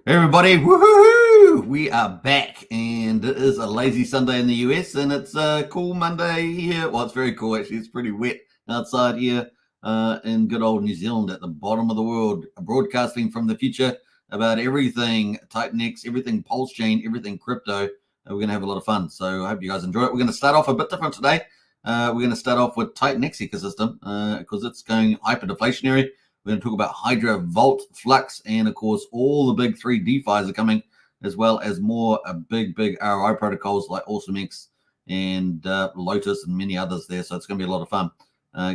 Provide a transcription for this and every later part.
Hey everybody, woohoo! We are back, and it is a lazy Sunday in the US, and it's a cool Monday here. Well, it's very cool actually. It's pretty wet outside here in good old New Zealand at the bottom of the world, broadcasting from the future about everything TitanX, everything Pulsechain, everything crypto. We're going to have a lot of fun, so I hope you guys enjoy it. We're going to start off a bit different today. We're going to start off with TitanX ecosystem because it's going hyper deflationary. We're going to talk about Hydra, Vault, Flux, and of course, all the big three DeFis are coming, as well as more big ROI protocols like AwesomeX and Lotus and many others there. So it's going to be a lot of fun.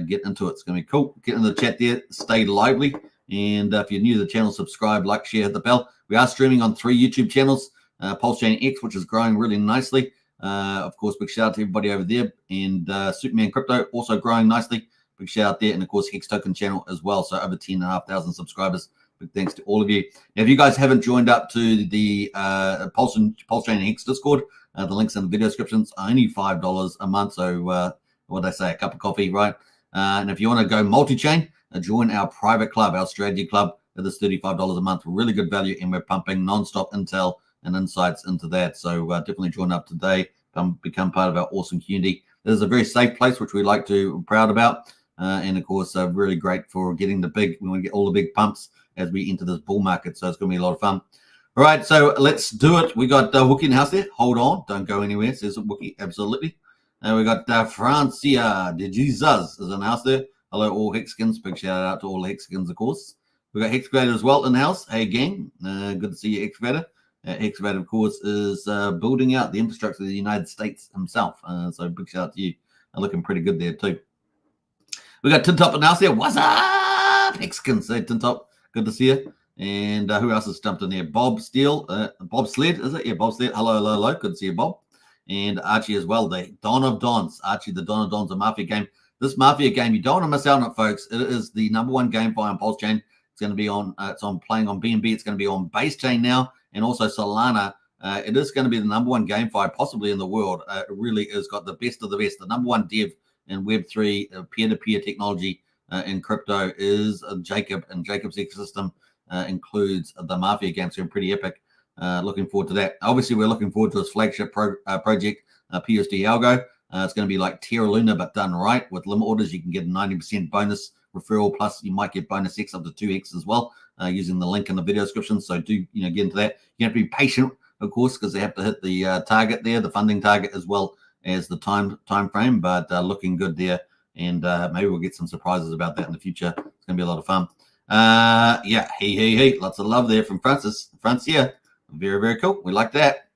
Get into it. It's going to be cool. Get into the chat there. Stay lively. And if you're new to the channel, subscribe, like, share, hit the bell. We are streaming on 3 YouTube channels. Pulsechain X, which is growing really nicely. Of course, big shout out to everybody over there. And Superman Crypto also growing nicely. Big shout out there, and of course Hex Token channel as well. So over 10,500 subscribers. Big thanks to all of you. Now, if you guys haven't joined up to the Pulsechain and Hex Discord, the links in the video descriptions are only $5 a month. So what did I say? A cup of coffee, right? And if you want to go multi-chain, join our private club, our strategy club. That is $35 a month. Really good value, and we're pumping non-stop intel and insights into that. So definitely join up today. Become part of our awesome community. This is a very safe place, which we like to be proud about. And of course, really great for getting the big, we want to get all the big pumps as we enter this bull market. So it's going to be a lot of fun. All right, so let's do it. We got Wookie in the house there. Hold on, don't go anywhere. Says Wookie, absolutely. And we got Francia de Jesus is in the house there. Hello, all Hexicans. Big shout out to all the Hexicans, of course. We got Hexcavator as well in the house. Hey, gang. Good to see you, Hexcavator. Hexcavator, of course, is building out the infrastructure of the United States himself. So big shout out to you. Looking pretty good there, too. We got Tintop and there. What's up, Hexicans? Hey, Tintop, good to see you. And who else has jumped in there? Bob Steele, Bob Sled, is it? Yeah, Bob Sled. Hello. Good to see you, Bob. And Archie as well. The Don of Dons. Archie, the Don of Dons, a Mafia game. This Mafia game, you don't want to miss out on it, folks. It is the #1 GameFi on Pulsechain. It's going to be on. It's on playing on BNB. It's going to be on Base Chain now, and also Solana. It is going to be the #1 GameFi possibly in the world. It really is got the best of the best. The #1 dev in Web3 peer-to-peer technology in crypto is Jacob, and Jacob's ecosystem includes the Mafia game. So pretty epic. Looking forward to that. Obviously, we're looking forward to his flagship project, PUSD ALGO. It's going to be like Terra Luna, but done right. With limit orders, you can get a 90% bonus referral, plus you might get bonus X up to 2X as well, using the link in the video description. So do get into that. You have to be patient, of course, because they have to hit the target there, the funding target, as well as the time frame, but looking good there, and maybe we'll get some surprises about that in the future. It's gonna be a lot of fun. Yeah, hey, lots of love there from Francia. Very cool. We like that.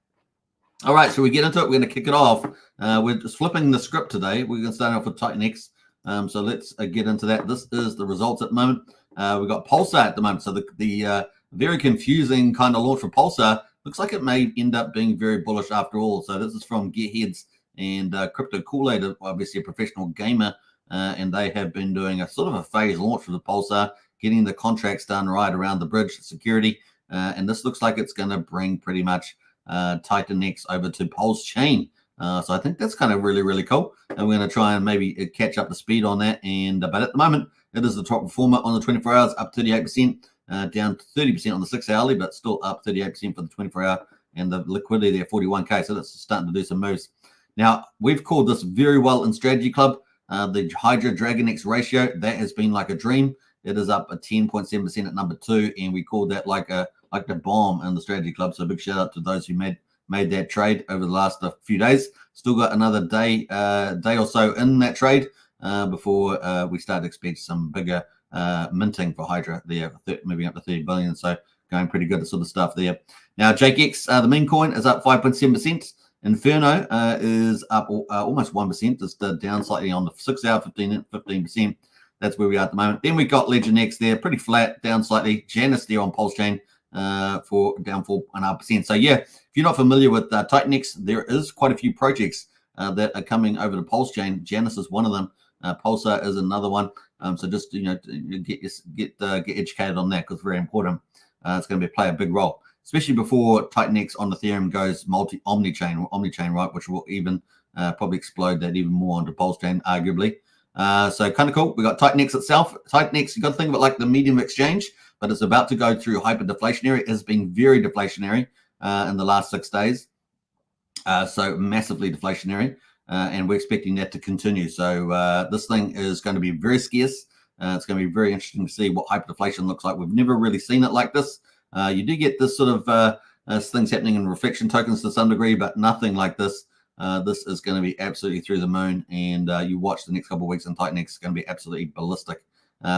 All right, so we get into it. We're gonna kick it off. We're just flipping the script today. We're gonna start off with TitanX. So let's get into that. This is the results at the moment. We've got Pulsar at the moment. So the very confusing kind of launch for Pulsar looks like it may end up being very bullish after all. So this is from Gearheads and Crypto Kool-Aid, obviously a professional gamer, and they have been doing a sort of a phase launch for the Pulsar, getting the contracts done right around the bridge security, and this looks like it's going to bring pretty much TitanX over to Pulsechain. So I think that's kind of really cool, and we're going to try and maybe catch up the speed on that. And but at the moment, it is the top performer on the 24 hours, up 38%, down 30% on the 6 hourly, but still up 38% for the 24 hour, and the liquidity there 41k. So that's starting to do some moves. Now, we've called this very well in Strategy Club, the Hydra DragonX ratio. That has been like a dream. It is up at 10.7% at number 2, and we called that like the bomb in the Strategy Club. So big shout out to those who made that trade over the last few days. Still got another day or so in that trade before we start to expect some bigger minting for Hydra there, moving up to 30 billion. So going pretty good, the sort of stuff there. Now, JakeX, the meme coin, is up 5.7%. Inferno is up almost 1%, just down slightly on the 6 hour, 15%. That's where we are at the moment. Then we got Legend X there, pretty flat, down slightly. Janus there on Pulsechain for down 4.5%. So yeah, if you're not familiar with TitanX, there is quite a few projects that are coming over to Pulsechain. Janus is one of them. Pulsar is another one. So just get educated on that, because it's very important. It's going to play a big role, especially before TitanX on Ethereum goes omni-chain, right, which will even probably explode that even more onto Pulsechain, arguably. So kind of cool. We got TitanX itself. TitanX, you got to think of it like the medium of exchange. but it's about to go through hyper deflationary. It's been very deflationary in the last 6 days. So massively deflationary, and we're expecting that to continue. So this thing is going to be very scarce. It's going to be very interesting to see what hyperdeflation looks like. We've never really seen it like this. You do get this sort of things happening in reflection tokens to some degree, but nothing like this. This is going to be absolutely through the moon, and you watch the next couple of weeks, and TitanX is going to be absolutely ballistic.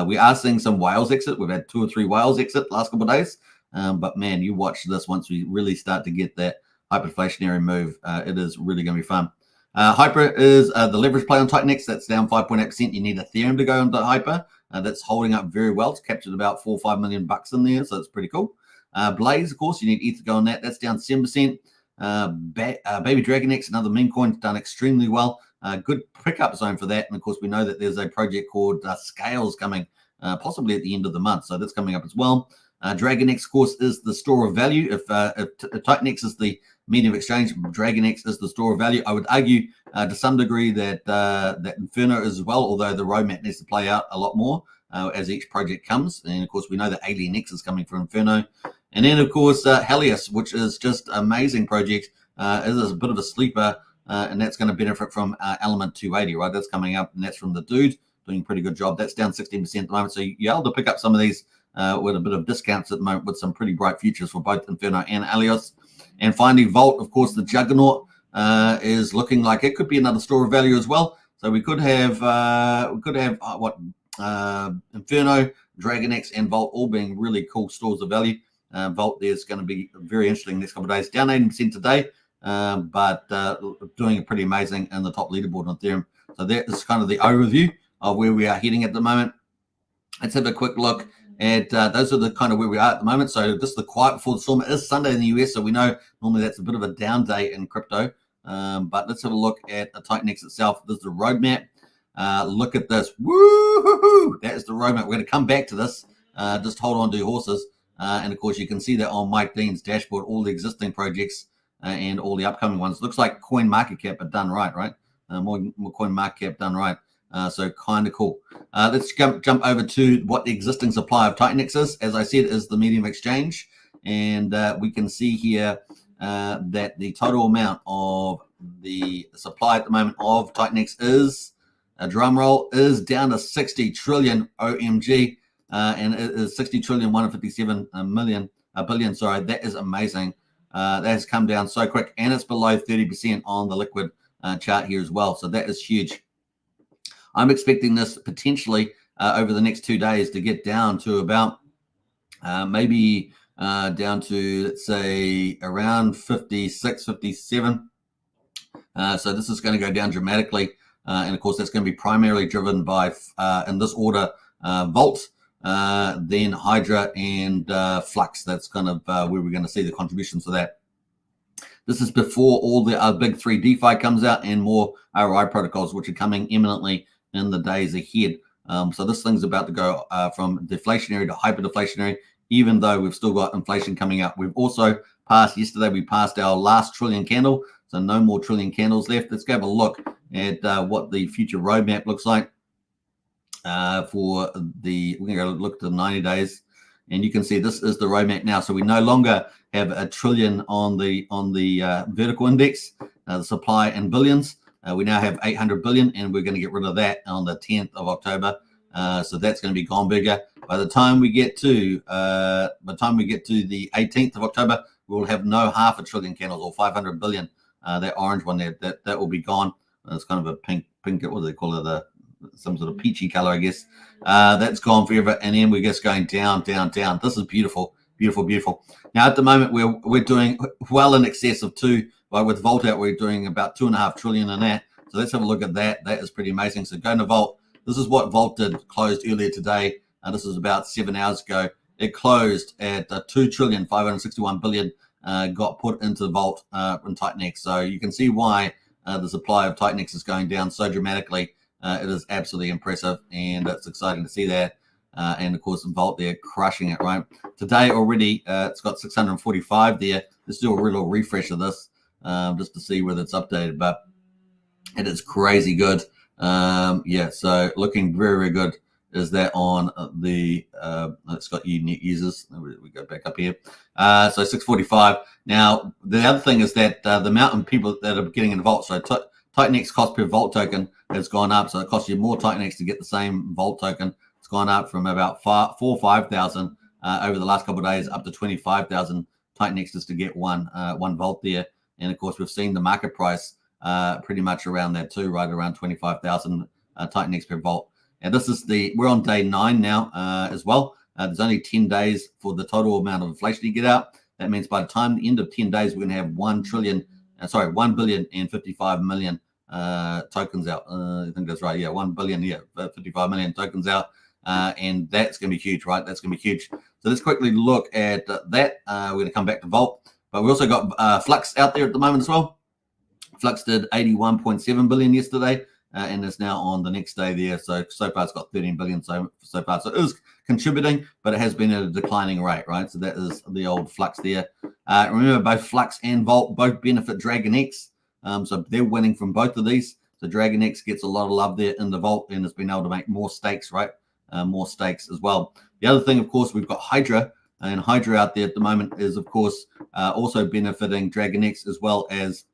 We are seeing some whales exit. We've had 2 or 3 whales exit last couple of days, but man, you watch this once we really start to get that hyperinflationary move. It is really going to be fun. Hyper is the leverage play on TitanX. That's down 5.8%. You need Ethereum to go into Hyper. That's holding up very well. It's captured about $4 or $5 million in there, so it's pretty cool. Blaze, of course, you need ETH to go on that. That's down 7%. Baby DragonX, another meme coin, done extremely well. Good pickup zone for that. And of course, we know that there's a project called Scales coming possibly at the end of the month. So that's coming up as well. DragonX, of course, is the store of value. If TitanX is the medium of exchange, DragonX is the store of value. I would argue to some degree that that Inferno is as well, although the roadmap needs to play out a lot more as each project comes. And of course, we know that AlienX is coming from Inferno. And then, of course, Helios, which is just amazing project. It is a bit of a sleeper, and that's going to benefit from Element 280, right? That's coming up, and that's from the dude doing a pretty good job. That's down 16% at the moment. So you're able to pick up some of these with a bit of discounts at the moment with some pretty bright futures for both Inferno and Helios. And finally, Vault, of course, the juggernaut is looking like it could be another store of value as well. So we could have Inferno, DragonX, and Vault all being really cool stores of value. Vault there's going to be very interesting next couple of days. Down 18% today, but doing pretty amazing in the top leaderboard on Ethereum. So that is kind of the overview of where we are heading at the moment. Let's have a quick look at those are the kind of where we are at the moment. So just the quiet before the storm. It is Sunday in the US, so we know normally that's a bit of a down day in crypto. But let's have a look at the TitanX itself. This is the roadmap. Look at this. Woo-hoo-hoo! That is the roadmap. We're going to come back to this. Just hold on to your horses. And of course, you can see that on Mike Dean's dashboard, all the existing projects and all the upcoming ones. Looks like Coin Market Cap are done right, right? More Coin Market Cap done right. So kind of cool. Let's jump over to what the existing supply of TitanX is. As I said, is the medium exchange. And we can see here that the total amount of the supply at the moment of TitanX is, a drum roll, is down to 60 trillion OMG. And it is 60 trillion 157 billion. Sorry, that is amazing. That has come down so quick, and it's below 30% on the liquid chart here as well. So that is huge. I'm expecting this potentially over the next 2 days to get down to about maybe down to, let's say, around 56, 57. So this is going to go down dramatically. And of course, that's going to be primarily driven by, in this order, Vault, then Hydra, and Flux. That's kind of where we're going to see the contributions to that. This is before all the big 3 DeFi comes out and more ROI protocols, which are coming imminently in the days ahead. So this thing's about to go from deflationary to hyperdeflationary, even though we've still got inflation coming up. We've also passed, yesterday we passed our last trillion candle, so no more trillion candles left. Let's go have a look at what the future roadmap looks like. For the, we're going to go look at the 90 days, and you can see this is the roadmap now. So we no longer have a trillion on the vertical index, the supply in billions. We now have 800 billion, and we're going to get rid of that on the 10th of October. So that's going to be gone bigger. By the time we get to the 18th of October, we will have no half a trillion candles or 500 billion. That orange one there, that will be gone. It's kind of a pink. What do they call it? Some sort of peachy color, I guess. That's gone forever, and then we're just going down, down, down. This is beautiful, beautiful, beautiful. Now at the moment we're doing well in excess of 2. But with Vault out, we're doing about 2.5 trillion in that. So let's have a look at that. That is pretty amazing. So go to Vault. This is what Vault did, closed earlier today. This is about 7 hours ago. It closed at 2 trillion 561 billion. Got put into Vault in TitanX. So you can see why the supply of TitanX is going down so dramatically. It is absolutely impressive, and it's exciting to see that. And of course, Vault there crushing it, right? Today already, it's got 645 there. Let's do a little refresh of this just to see whether it's updated, but it is crazy good. Yeah, so looking very, very good. is that on the it's got unique users. We go back up here. So 645. Now the other thing is that the amount of people that are getting in Vault. So TitanX cost per Vault token has gone up. So it costs you more TitanX to get the same Vault token. It's gone up from about 5,000 over the last couple of days up to 25,000 TitanX just to get one Vault there. And of course, we've seen the market price pretty much around that too, right around 25,000 TitanX per Vault. And this is we're on day 9 now as well. There's only 10 days for the total amount of inflation you get out. That means by the time the end of 10 days, we're going to have 1 billion and 55 million tokens out. I think that's right. Yeah, 1 billion, 55 million tokens out. And that's going to be huge, right? That's going to be huge. So let's quickly look at that. We're going to come back to Vault. But we also got Flux out there at the moment as well. Flux did 81.7 billion yesterday. And it's now on the next day there. So far it's got 13 billion so far. So it is contributing, but it has been at a declining rate, right? So that is the old Flux there. Remember, both Flux and Vault both benefit DragonX. So they're winning from both of these. So DragonX gets a lot of love there in the Vault and has been able to make more stakes, right? More stakes as well. The other thing, of course, we've got Hydra. And Hydra out there at the moment is, of course, also benefiting DragonX as well as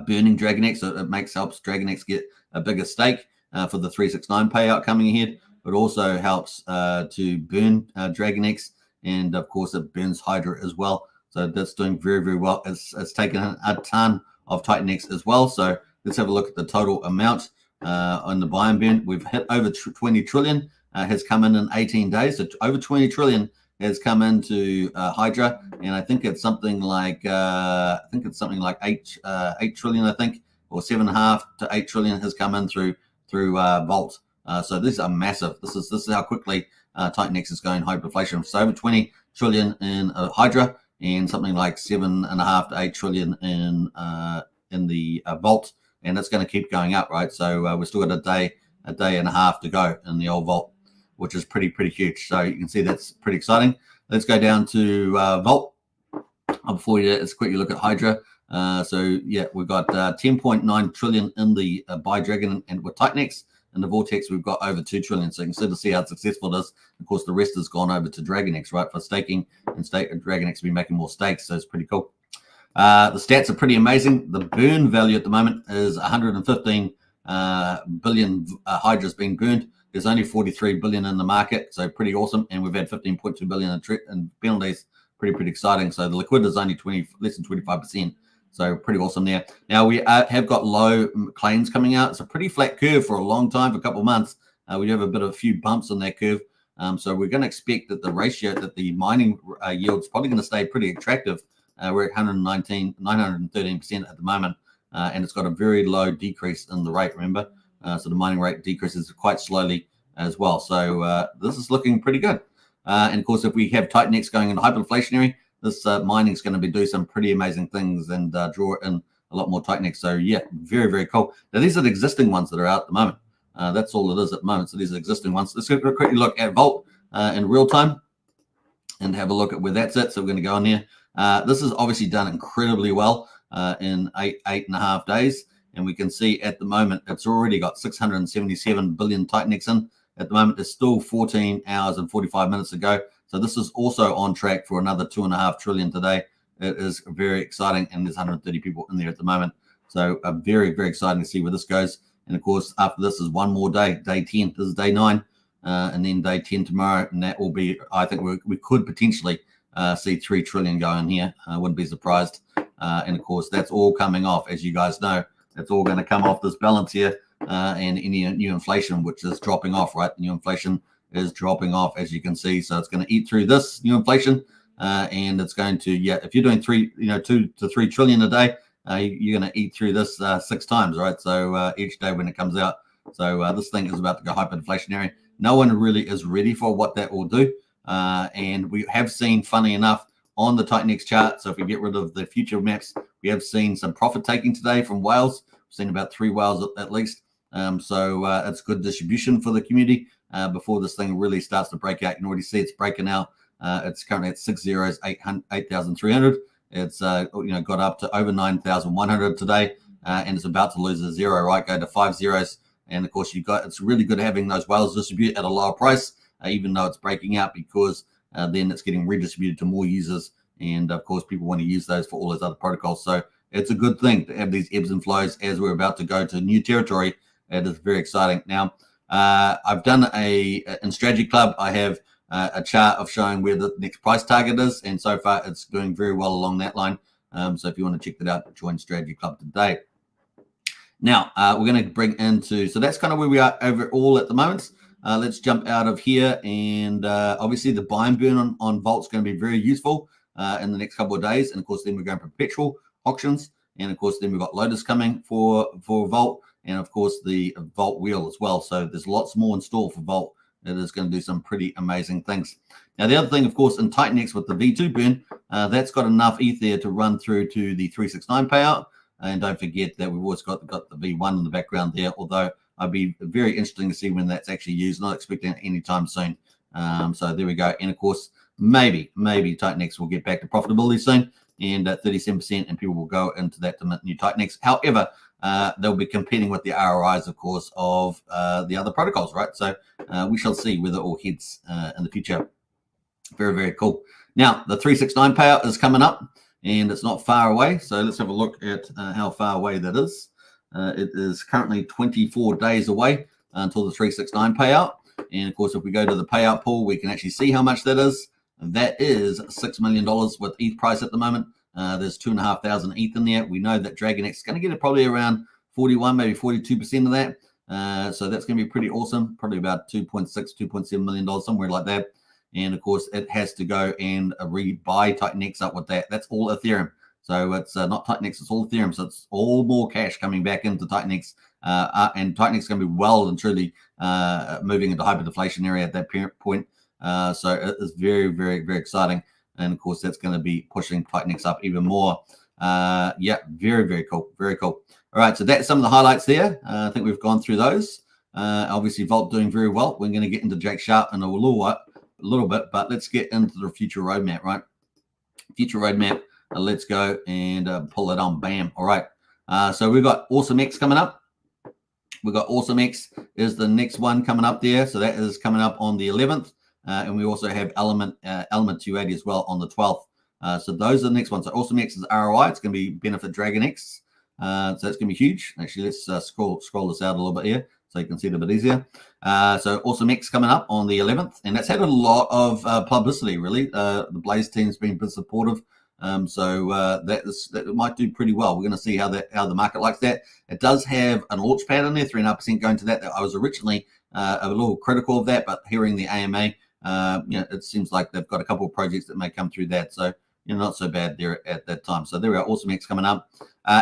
burning DragonX. So it helps DragonX get a bigger stake for the 369 payout coming ahead, but also helps to burn DragonX, and of course it burns Hydra as well. So that's doing very, very well. It's taken a ton of TitanX as well. So let's have a look at the total amount on the buy and burn. We've hit over 20 trillion. Has come in 18 days. So over 20 trillion has come into Hydra, and I think it's something like 8 trillion, I think, or 7.5 to 8 trillion has come in through Vault. So these are massive. This is how quickly TitanX is going hyperinflation. So over 20 trillion in Hydra, and something like 7.5 to 8 trillion in the Vault, and it's going to keep going up, right? So we've still got a day and a half to go in the old Vault, which is pretty huge. So you can see that's pretty exciting. Let's go down to Vault. Before we do that, let's quickly look at Hydra. So yeah, we've got 10.9 trillion in the buy Dragon and with TitanX. In the Vortex, we've got over 2 trillion. So you can sort of see how successful it is. Of course, the rest has gone over to DragonX, right, for staking, and DragonX will be making more stakes. So it's pretty cool. The stats are pretty amazing. The burn value at the moment is 115 billion Hydra's being burned. There's only 43 billion in the market, so pretty awesome. And we've had 15.2 billion in penalties. Pretty exciting. So the liquidity is only less than 25%. So pretty awesome there. Now we have got low claims coming out. It's a pretty flat curve for a long time, for a couple of months. We do have a few bumps on that curve. So we're going to expect that the ratio, that the mining yield is probably going to stay pretty attractive. We're at 913% at the moment. And it's got a very low decrease in the rate, remember? So the mining rate decreases quite slowly as well. So this is looking pretty good. And of course, if we have TitanX going into hyperinflationary, this mining is going to do some pretty amazing things and draw in a lot more TitanX. So yeah, very cool. Now these are the existing ones that are out at the moment. That's all it is at the moment. So these are existing ones. Let's quickly look at Vault in real time and have a look at where that's at. So we're going to go in here. This is obviously done incredibly well in 8.5 days. And we can see at the moment, it's already got 677 billion TitanX in. At the moment, there's still 14 hours and 45 minutes to go. So this is also on track for another 2.5 trillion today. It is very exciting, and there's 130 people in there at the moment. So very exciting to see where this goes. And of course, after this is one more day, day 10. This is day 9, and then day 10 tomorrow. And that will be, I think we could potentially see 3 trillion going here. I wouldn't be surprised. And of course, that's all coming off, as you guys know. That's all going to come off this balance here. And any new inflation, which is dropping off, right? New inflation is dropping off, as you can see. So it's going to eat through this new inflation, and it's going to, if you're doing 2 to 3 trillion a day, you're going to eat through this 6 times, right? So each day when it comes out. So this thing is about to go hyperinflationary. No one really is ready for what that will do, and we have seen, funny enough, on the TitanX chart. So if we get rid of the future maps, we have seen some profit taking today from whales. We've seen about 3 whales at least. So it's good distribution for the community before this thing really starts to break out. You can already see it's breaking out. It's currently at 6 zeros, 8,300. It's got up to over 9,100 today, and it's about to lose a 0, right? Go to 5 zeros And of course, it's really good having those whales distribute at a lower price, even though it's breaking out, because then it's getting redistributed to more users. And of course, people want to use those for all those other protocols. So it's a good thing to have these ebbs and flows as we're about to go to new territory. It is very exciting. Now, I've done in Strategy Club, I have a chart of showing where the next price target is. And so far, it's doing very well along that line. So if you want to check that out, join Strategy Club today. Now, we're going to bring into, so that's kind of where we are overall at the moment. Let's jump out of here. And obviously, the buy and burn on Vault's going to be very useful in the next couple of days. And of course, then we're going perpetual auctions. And of course, then we've got Lotus coming for Vault. And of course, the Vault wheel as well. So there's lots more in store for Vault. It is going to do some pretty amazing things. Now, the other thing, of course, in TitanX with the V2 burn, that's got enough ETH there to run through to the 369 payout. And don't forget that we've always got the V1 in the background there, although I'd be very interesting to see when that's actually used. Not expecting it anytime soon. So there we go. And of course, maybe TitanX will get back to profitability soon, and 37%, and people will go into that to mint new TitanX. However, they'll be competing with the ROIs, of course, of the other protocols, right? So we shall see whether it all heads in the future. Very, very cool. Now, the 369 payout is coming up, and it's not far away. So let's have a look at how far away that is. It is currently 24 days away until the 369 payout. And of course, if we go to the payout pool, we can actually see how much that is. That is $6 million with ETH price at the moment. There's 2,500 ETH in there. We know that DragonX is going to get it probably around 41, maybe 42% of that. So that's going to be pretty awesome. Probably about $2.6, $2.7 million, somewhere like that. And of course, it has to go and buy TitanX up with that. That's all Ethereum. So it's not TitanX, it's all Ethereum. So it's all more cash coming back into TitanX. And TitanX is going to be well and truly moving into hyper-deflation area at that point. So it is very, very, very exciting. And of course, that's going to be pushing TitanX up even more. Yeah, very, very cool. Very cool. All right, so that's some of the highlights there. I think we've gone through those. Obviously, Vault doing very well. We're going to get into Jake Sharp in a little bit, but let's get into the future roadmap, right? Future roadmap. Let's go and pull it on. Bam. All right. So we've got Awesome X coming up. We've got Awesome X is the next one coming up there. So that is coming up on the 11th. And we also have Element 280 as well on the 12th. So those are the next ones. So Awesome X is ROI. It's going to be benefit DragonX. So it's going to be huge. Actually, let's scroll this out a little bit here so you can see it a bit easier. So Awesome X coming up on the 11th. And that's had a lot of publicity, really. The Blaze team's been a bit supportive. So that might do pretty well. We're going to see how the market likes that. It does have an launch pad in there, 3.5% going to that. I was originally a little critical of that, but hearing the AMA, it seems like they've got a couple of projects that may come through that. So not so bad there at that time. So there we are, Awesome X coming up.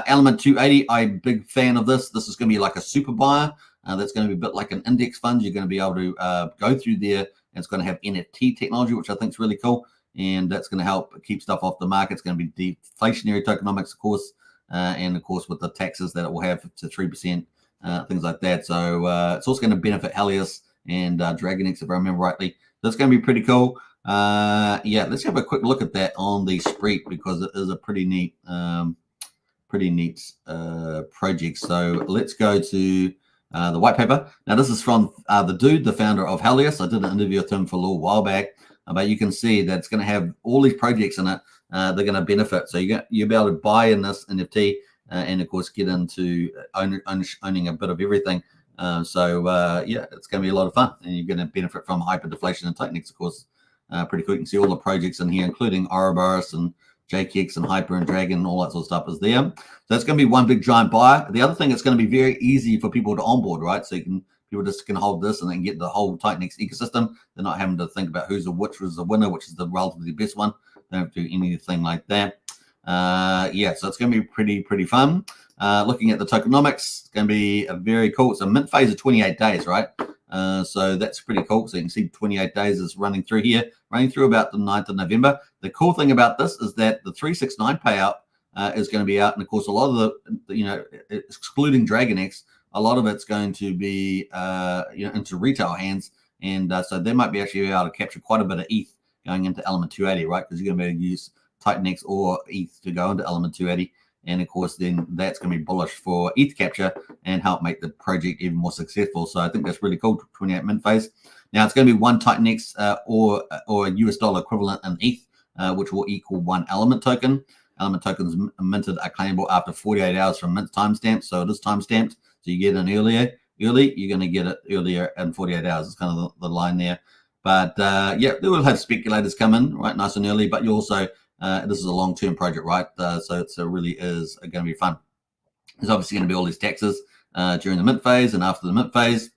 Element 280, I'm a big fan of this. This is going to be like a super buyer. That's going to be a bit like an index fund. You're going to be able to go through there. And it's going to have NFT technology, which I think is really cool. And that's going to help keep stuff off the market. It's going to be deflationary tokenomics, of course. And of course, with the taxes that it will have to 3%, things like that. So it's also going to benefit Helios and DragonX, if I remember rightly. That's going to be pretty cool. Yeah, let's have a quick look at that on the Spreet, because it is a pretty neat project. So let's go to the white paper. Now, this is from the founder of Helios. I did an interview with him for a little while back. But you can see that it's going to have all these projects in it. They're going to benefit. So you'll be able to buy in this NFT and, of course, get into owning a bit of everything. Yeah, it's going to be a lot of fun. And you're going to benefit from hyper-deflation and TitanX, of course. Pretty cool. You can see all the projects in here, including Ouroboros and JKX and Hyper and Dragon and all that sort of stuff is there. So it's going to be one big giant buyer. The other thing, it's going to be very easy for people to onboard, right? So people just can hold this and then get the whole TitanX ecosystem. They're not having to think about which was the winner, which is the relatively best one. They don't have to do anything like that. Yeah, so it's going to be pretty fun. Looking at the tokenomics, it's going to be a very cool. It's a mint phase of 28 days, right? So that's pretty cool. So you can see 28 days is running through here, running through about the 9th of November. The cool thing about this is that the 369 payout is going to be out. And of course, a lot of excluding DragonX, a lot of it's going to be, into retail hands. And so they might be actually able to capture quite a bit of ETH going into Element 280, right? Because you're going to be able to use TitanX or ETH to go into Element 280. And of course, then that's going to be bullish for ETH capture and help make the project even more successful. So I think that's really cool. 28 mint phase. Now it's going to be one TitanX or a US dollar equivalent in ETH, which will equal one element token. Element tokens minted are claimable after 48 hours from mint timestamp. So it is timestamped. So you get in early, you're going to get it earlier in 48 hours. It's kind of the line there. But yeah, they will have speculators come in, right, nice and early. But you also, this is a long-term project, right? So it really is going to be fun. There's obviously going to be all these taxes during the mint phase and after the mint phase.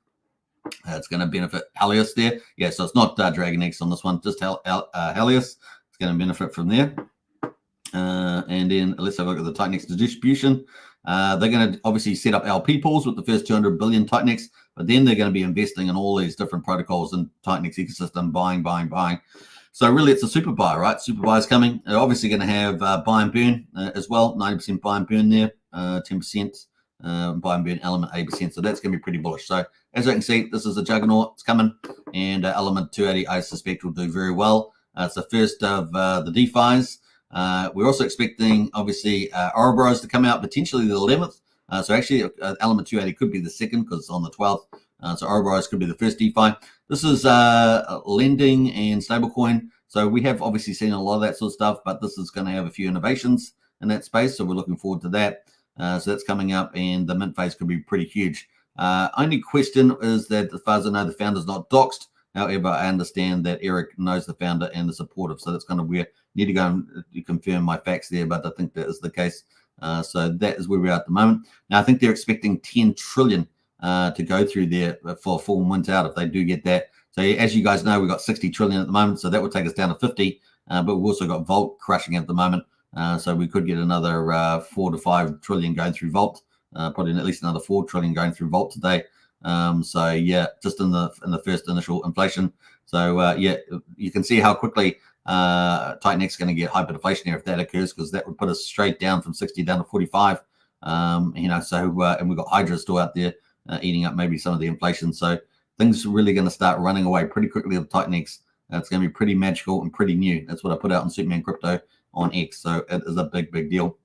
It's going to benefit Helios there. Yeah, so it's not DragonX on this one, just Helios. It's going to benefit from there. And then let's have a look at the TitanX distribution. They're going to obviously set up LP pools with the first 200 billion TitanX, but then they're going to be investing in all these different protocols in TitanX ecosystem, buying. So really, it's a super buy, right? Super buy is coming. They're obviously going to have buy and burn as well, 90% buy and burn there, 10% buy and burn element 8%. So that's going to be pretty bullish. So as you can see, this is a juggernaut. It's coming, and element 280, I suspect, will do very well. It's the first of the DeFis. We're also expecting, obviously, Ouroboros to come out potentially the 11th. So actually, element 280 could be the second because it's on the 12th. So Ouroboros could be the first DeFi. This is lending and stablecoin. So we have obviously seen a lot of that sort of stuff, but this is going to have a few innovations in that space. So we're looking forward to that. So that's coming up, and the mint phase could be pretty huge. Only question is that, as far as I know, the founder's not doxed. However, I understand that Eric knows the founder and the supportive, so that's kind of weird. Need to go and confirm my facts there, but I think that is the case. So that is where we are at the moment. Now, I think they're expecting 10 trillion to go through there for full mint out if they do get that. So as you guys know, we've got 60 trillion at the moment, so that would take us down to 50. But we've also got Vault crushing at the moment, so we could get another 4 to 5 trillion going through Vault. Probably at least another 4 trillion going through Vault today. So yeah, just in the first initial inflation. So yeah, you can see how quickly TitanX is going to get hyperdeflationary if that occurs, because that would put us straight down from 60 down to 45. So and we've got Hydra still out there eating up maybe some of the inflation. So things are really going to start running away pretty quickly with TitanX. It's going to be pretty magical and pretty new. That's what I put out on Superman Crypto on X. So it is a big deal.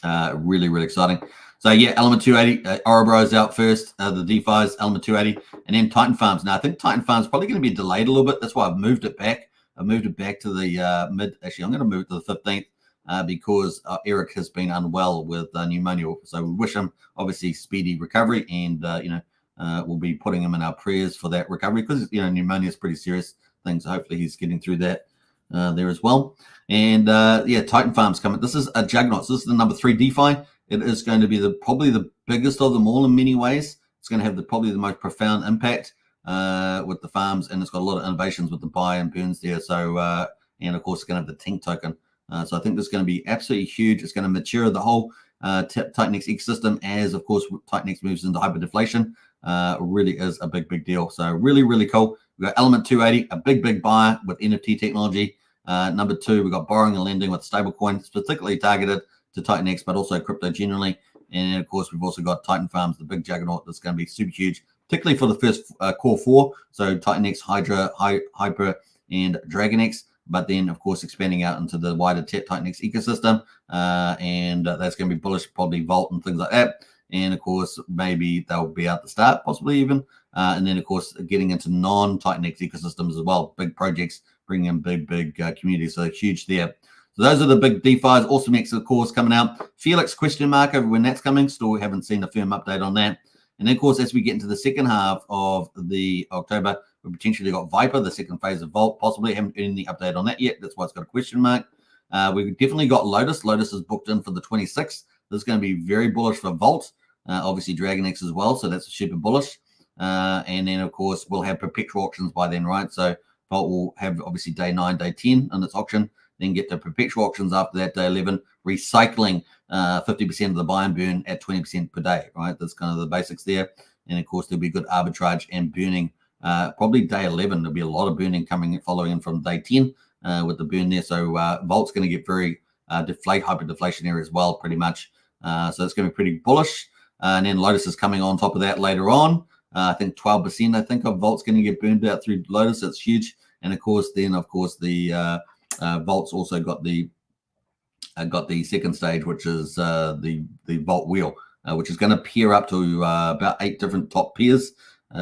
Really exciting. So yeah, element 280, Ouroboros out first, the DeFi's element 280, and then Titan Farms. Now I think Titan Farms probably going to be delayed a little bit. That's why I've moved it back. I moved it back to the mid. Actually, I'm going to move it to the 15th because Eric has been unwell with pneumonia. So we wish him obviously speedy recovery, and we'll be putting him in our prayers for that recovery, because pneumonia is pretty serious thing. So hopefully he's getting through that there as well. And yeah, Titan Farms coming. This is a juggernaut. So this is the number 3 DeFi. It is going to be probably the biggest of them all in many ways. It's going to have probably the most profound impact with the farms, and it's got a lot of innovations with the buy and burns there. So and of course it's going to have the Tink token. So I think this is going to be absolutely huge. It's going to mature the whole TitanX ecosystem as, of course, TitanX moves into hyperdeflation. Really is a big deal. So really cool. We've got element 280, a big buyer with NFT technology. Number 2, we've got borrowing and lending with stablecoins, particularly targeted to TitanX, but also crypto generally. And of course, we've also got Titan Farms, the big juggernaut that's going to be super huge, particularly for the first core 4. So TitanX, Hydra, Hyper, and DragonX. But then, of course, expanding out into the wider TitanX ecosystem. And that's going to be bullish, probably Vault and things like that. And of course, maybe they'll be out the start, possibly even. And then, of course, getting into non-TitanX ecosystems as well. Big projects, bringing in big communities. So huge there. So those are the big DeFis. Awesome X, of course, coming out. Felix question mark over when that's coming. Still haven't seen a firm update on that. And then, of course, as we get into the second half of the October, we potentially got Viper, the second phase of Vault. Possibly haven't any update on that yet. That's why it's got a question mark. We've definitely got Lotus. Lotus is booked in for the 26th. This is going to be very bullish for Vault. Obviously, DragonX as well. So that's super bullish. And then, of course, we'll have perpetual auctions by then, right? So Vault will have, obviously, day 9, day 10 on its auction. Then get the perpetual auctions after that, day 11, recycling 50% of the buy and burn at 20% per day, right? That's kind of the basics there. And, of course, there'll be good arbitrage and burning. Probably day 11, there'll be a lot of burning following in from day 10 with the burn there. So Vault's going to get very hyperdeflationary as well, pretty much. So it's going to be pretty bullish. And then Lotus is coming on top of that later on. I think 12%, I think, of Vault's going to get burned out through Lotus. That's huge. And, of course, the Vault's also got the got the second stage, which is the Vault Wheel, which is going to pair up to about 8 different top pairs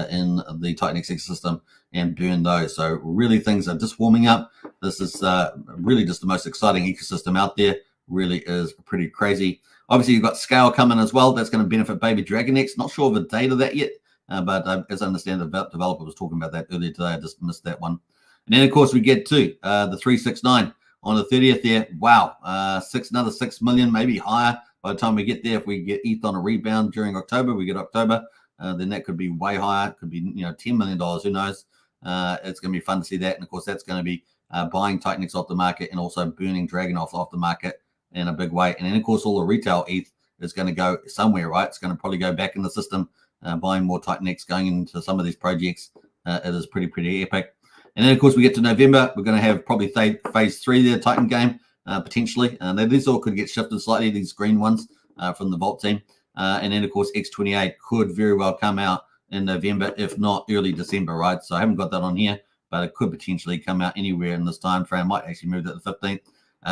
in the TitanX ecosystem and burn those. So really things are just warming up. This is really just the most exciting ecosystem out there. Really is pretty crazy. Obviously, you've got Scale coming as well. That's going to benefit Baby DragonX. Not sure of the date of that yet, but as I understand, the developer was talking about that earlier today. I just missed that one. And then, of course, we get to the 369 on the 30th there. Wow, another 6 million, maybe higher by the time we get there. If we get ETH on a rebound during October, we get October, then that could be way higher. It could be $10 million. Who knows? It's going to be fun to see that. And, of course, that's going to be buying TitanX off the market and also burning Dragon off the market in a big way. And then, of course, all the retail ETH is going to go somewhere, right? It's going to probably go back in the system, buying more TitanX, going into some of these projects. It is pretty epic. And then, of course, we get to November. We're going to have probably phase 3 there, Titan game, potentially. These all could get shifted slightly, these green ones from the Vault team. And then, of course, X28 could very well come out in November, if not early December, right? So I haven't got that on here, but it could potentially come out anywhere in this time frame. Might actually move to the 15th.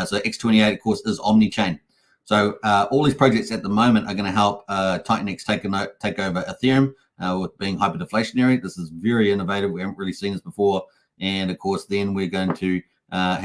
So X28, of course, is Omni-chain. So all these projects at the moment are going to help TitanX take over Ethereum with being hyper-deflationary. This is very innovative. We haven't really seen this before. And, of course, then we're going to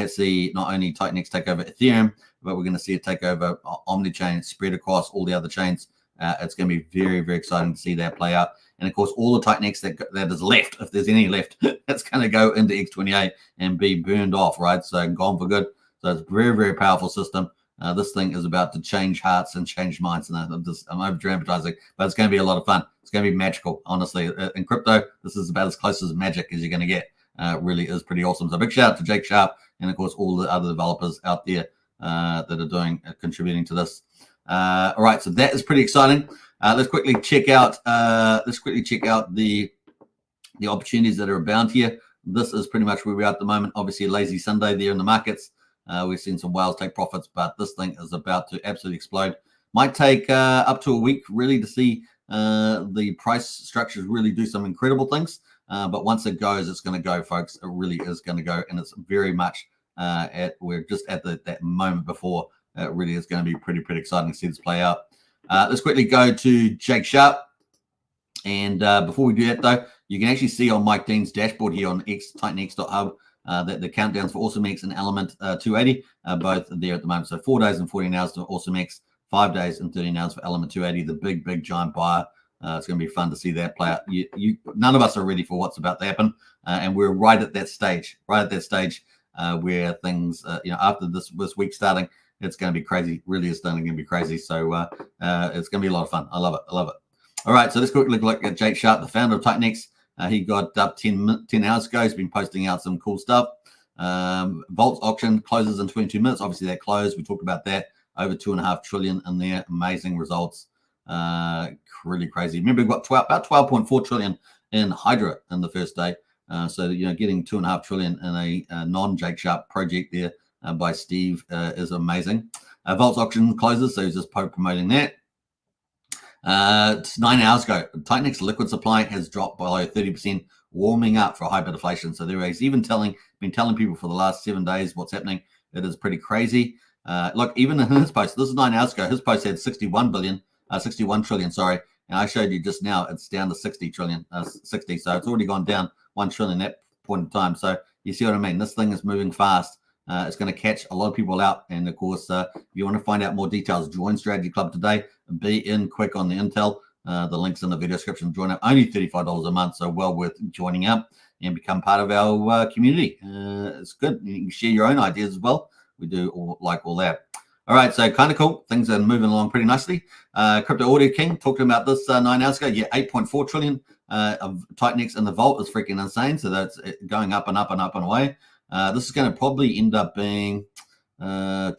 see not only TitanX take over Ethereum, but we're going to see it take over Omni-chain, spread across all the other chains. It's going to be very, very exciting to see that play out. And, of course, all the TitanX that is left, if there's any left, it's going to go into X28 and be burned off, right? So gone for good. So it's a very, very powerful system. This thing is about to change hearts and change minds. And I'm over-dramatizing, but it's going to be a lot of fun. It's going to be magical, honestly. In crypto, this is about as close as magic as you're going to get. Really is pretty awesome. So big shout out to Jake Sharp and, of course, all the other developers out there that are contributing to this. All right, so that is pretty exciting. Let's quickly check out the opportunities that are abound here. This is pretty much where we are at the moment. Obviously, a lazy Sunday there in the markets. We've seen some whales take profits, but this thing is about to absolutely explode. Might take up to a week really to see the price structures really do some incredible things. But once it goes, it's going to go, folks. It really is going to go, and it's very much we're just at that moment before. It really is going to be pretty exciting to see this play out. Let's quickly go to Jake Sharp, and before we do that, though, you can actually see on Mike Dean's dashboard here on TitanX.hub that the countdowns for AwesomeX and Element 280 are both there at the moment. So 4 days and 14 hours for AwesomeX, 5 days and 13 hours for Element 280, the big giant buyer. It's going to be fun to see that play out. None of us are ready for what's about to happen, and we're right at that stage where things, after this week starting, it's going to be crazy. Really is starting to be crazy. So it's going to be a lot of fun. I love it. All right, so let's quickly look at Jake Sharp, the founder of TitanX. He got up 10 hours ago. He's been posting out some cool stuff. Vault's auction closes in 22 minutes. Obviously, that closed. We talked about that. Over 2.5 trillion in there. Amazing results. Really crazy. Remember, we've got about 12.4 trillion in Hydra in the first day. So getting 2.5 trillion in a non-Jake Sharp project there by Steve is amazing. Vault's auction closes, so he's just promoting that. 9 hours ago, TitanX liquid supply has dropped below 30%, warming up for hyperdeflation. So he's even been telling people for the last 7 days what's happening. It is pretty crazy. Look, even in his post, this is 9 hours ago, his post had 61 trillion, sorry. And I showed you just now, it's down to 60 trillion, 60. So it's already gone down 1 trillion at that point in time. So you see what I mean? This thing is moving fast. It's going to catch a lot of people out. And of course, if you want to find out more details, join Strategy Club today. Be in quick on the intel. The link's in the video description. Join up, only $35 a month. So well worth joining up and become part of our community. It's good. You can share your own ideas as well. We do all that. All right, so kind of cool. Things are moving along pretty nicely. Crypto Audio King talked about this 9 hours ago. Yeah, 8.4 trillion of TitanX in the vault is freaking insane. So that's going up and up and up and away. This is going to probably end up being probably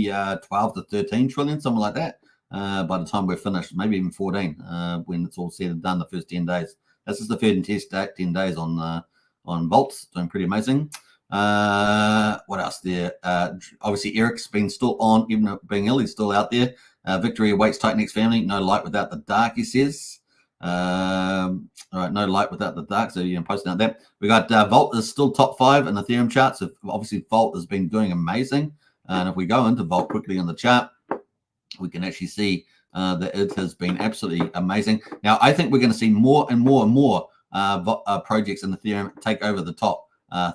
12 to 13 trillion, something like that, by the time we're finished. Maybe even 14 when it's all said and done. The first 10 days. This is the third and test 10 days on vaults. Doing pretty amazing. What else there? Obviously, Eric's been still on, even being ill, he's still out there. Victory awaits TitanX family. No light without the dark, he says. All right, no light without the dark. So you can post out that. We got Vault is still top 5 in the Ethereum charts. So obviously, Vault has been doing amazing. And if we go into Vault quickly on the chart, we can actually see that it has been absolutely amazing. Now, I think we're going to see more and more and more projects in Ethereum take over the top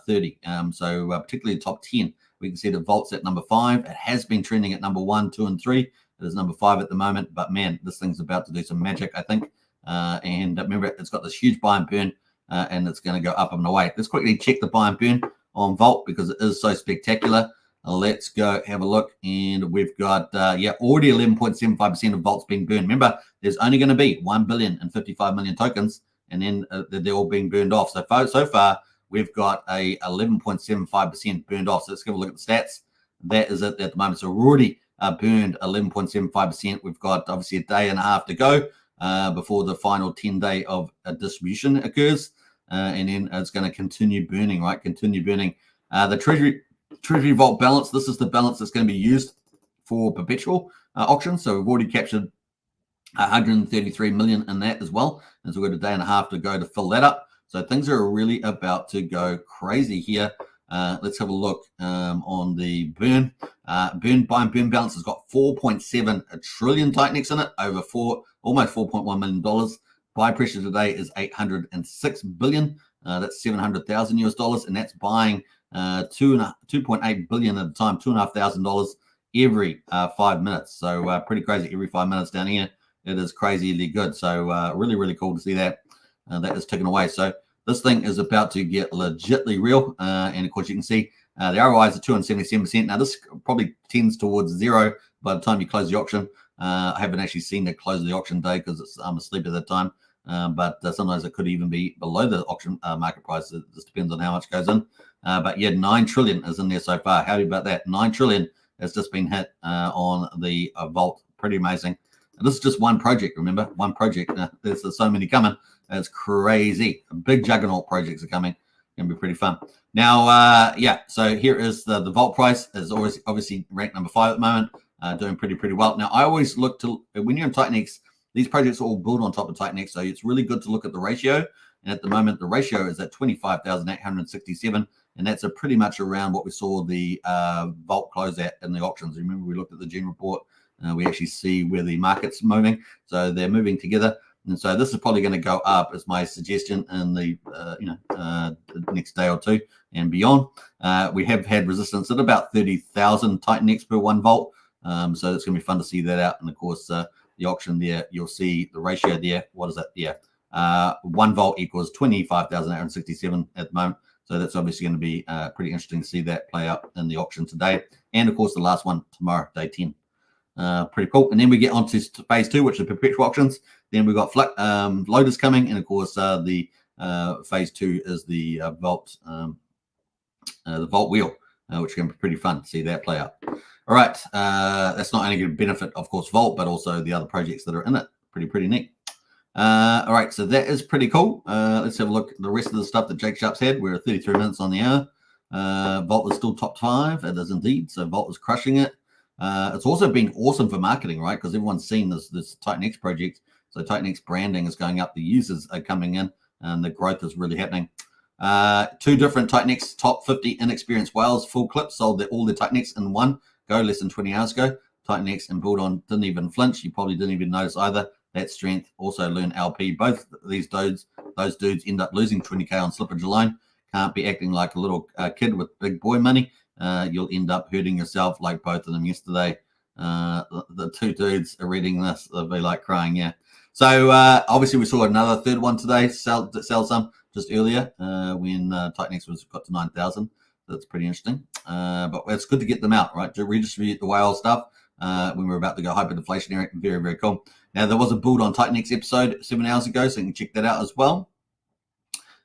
30. So particularly the top 10. We can see the Vault's at number 5. It has been trending at number 1, 2, and 3. It is number 5 at the moment. But man, this thing's about to do some magic, I think. And remember, it's got this huge buy and burn, and it's going to go up and away. Let's quickly check the buy and burn on Vault because it is so spectacular. Let's go have a look, and we've got already 11.75% of Vault's been burned. Remember, there's only going to be 1,055,000,000 tokens, and then they're all being burned off. So far, we've got a 11.75% burned off. So let's give a look at the stats. That is it at the moment. So we're already burned 11.75%. We've got obviously a day and a half to go before the final 10-day of distribution occurs, and then it's going to continue burning, right? Continue burning. The Treasury Vault balance, this is the balance that's going to be used for perpetual auctions. So we've already captured 133 million in that as well. And so we've got a day and a half to go to fill that up. So things are really about to go crazy here. Let's have a look on the burn. Buy and burn balance has got 4.7 trillion TitanX in it, over almost $4.1 million. Buy pressure today is 806 billion. That's $700,000 and that's buying 2.8 billion at a time, $2,500 every 5 minutes. So pretty crazy every 5 minutes down here. It is crazily good. So really, really cool to see that. That is ticking away. So this thing is about to get legitly real. And of course, you can see the ROI is at 277%. Now, this probably tends towards 0 by the time you close the auction. I haven't actually seen it close the auction day because I'm asleep at that time. But sometimes it could even be below the auction market price. It just depends on how much goes in. But yeah, 9 trillion is in there so far. How do you about that? 9 trillion has just been hit on the Vault. Pretty amazing. And this is just one project, remember? One project. There's so many coming. It's crazy. Big juggernaut projects are coming. Going to be pretty fun. Now, so here is the Vault price. Is always obviously ranked number 5 at the moment. Doing pretty well. Now, I always look to, when you're in TitanX, these projects are all built on top of TitanX, so it's really good to look at the ratio. And at the moment, the ratio is at 25,867, and that's pretty much around what we saw the Vault close at in the auctions. Remember, we looked at the Gen report. We actually see where the market's moving, so they're moving together. And so this is probably going to go up, is my suggestion, in the next day or two and beyond. We have had resistance at about 30,000 TitanX per 1 Vault, so it's going to be fun to see that out. And of course, the auction there, you'll see the ratio there. What is that? Yeah, 1 Vault equals 25,867 at the moment. So that's obviously going to be pretty interesting to see that play out in the auction today. And of course, the last one tomorrow, day 10. Pretty cool. And then we get on to phase 2, which are perpetual auctions. Then we've got Flux, loaders coming. And of course, the phase 2 is the Vault wheel, which is going to be pretty fun to see that play out. All right. That's not only going to benefit, of course, Vault, but also the other projects that are in it. Pretty neat. All right. So that is pretty cool. Let's have a look at the rest of the stuff that Jake Sharp's had. We're at 33 minutes on the hour. Vault is still top 5. It is indeed. So Vault is crushing it. It's also been awesome for marketing, right? Because everyone's seen this TitanX project. So TitanX branding is going up. The users are coming in, and the growth is really happening. 2 different TitanX top 50 inexperienced whales full clips sold all the TitanX in one go less than 20 hours ago. TitanX and Build On didn't even flinch. You probably didn't even notice either. That strength also learn LP. Both these dudes end up losing 20K on slippage alone. Can't be acting like a little kid with big boy money. You'll end up hurting yourself like both of them yesterday. The 2 dudes are reading this. They'll be like crying, yeah. So obviously we saw another third one today sell some just earlier when TitanX got to 9,000. That's pretty interesting. But it's good to get them out, right? To redistribute the whale stuff when we're about to go hyper-deflationary. Very cool. Now, there was a Build on TitanX episode 7 hours ago, so you can check that out as well.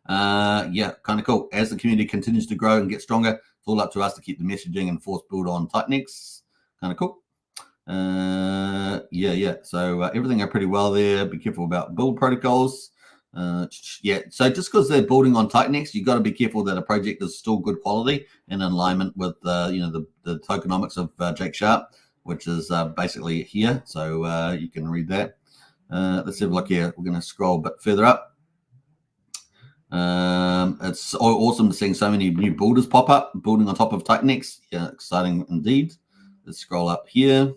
Yeah, kind of cool. As the community continues to grow and get stronger, it's all up to us to keep the messaging and force Build on TitanX. Kind of cool. Yeah. So everything are pretty well there. Be careful about build protocols. Yeah. So just because they're building on TitanX, you got to be careful that a project is still good quality and in alignment with the tokenomics of Jake Sharp, which is basically here. So you can read that. Let's have a look here. We're going to scroll a bit further up. It's awesome seeing so many new builders pop up, building on top of TitanX. Yeah, exciting indeed. Let's scroll up here.